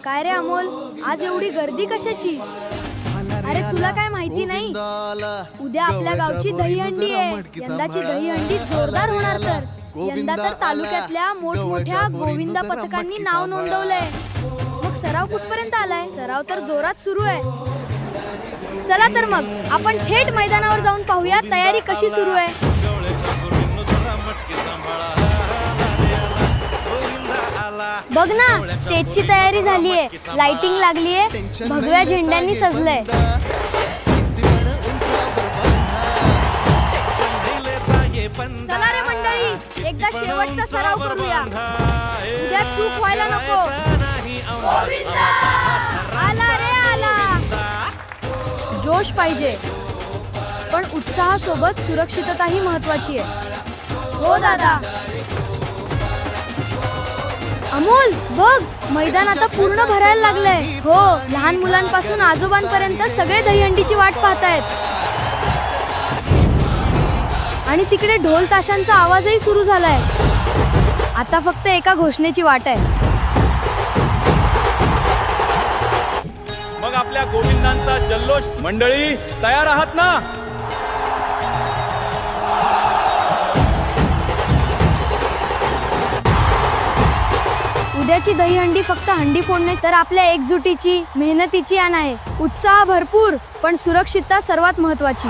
काय रे अमोल, आज एवढी गर्दी कशाची? अरे तुला काय माहिती नाही, उद्या आपल्या गावची दहीहंडी आहे. यंदाची दहीहंडी जोरदार होणार. तर यंदा तर तालुक्यातल्या मोठमोठ्या गोविंदा पथकांनी नाव नोंदवलंय. मग सराव कुठपर्यंत आलाय? सराव तर जोरात सुरू आहे. चला तर मग आपण थेट मैदानावर जाऊन पाहूया तयारी कशी सुरू आहे. बघ ना, स्टेजची तयारी झालीये, लाइटिंग लागलीये, भगव्या झेंड्यांनी सजलंय. चला रे मंडळी, एकदा शेवटचा सराव करूया. उद्या चूक व्हायला नको. गोविंदा आला रे आला. जोश पाहिजे, पण उत्साहासोबत सुरक्षितताही महत्वाची आहे. हो दादा. अमोल बघ, मैदान आता पूर्ण भरायला लागलंय. हो, लहान मुलांपासून आजोबांपर्यंत सगळे दहीहंडीची वाट पाहतायत. आणि तिकडे ढोल ताशांचा आवाजही सुरू झालाय. आता फक्त एका घोषणेची वाट आहे. मग आपल्या गोविंदांचा जल्लोष. मंडळी तयार आहात ना? उद्याची दहीहंडी फक्त हंडी फोडणे तर आपल्या एकजुटीची, मेहनतीची आण आहे. उत्साह भरपूर, पण सुरक्षितता सर्वात महत्वाची.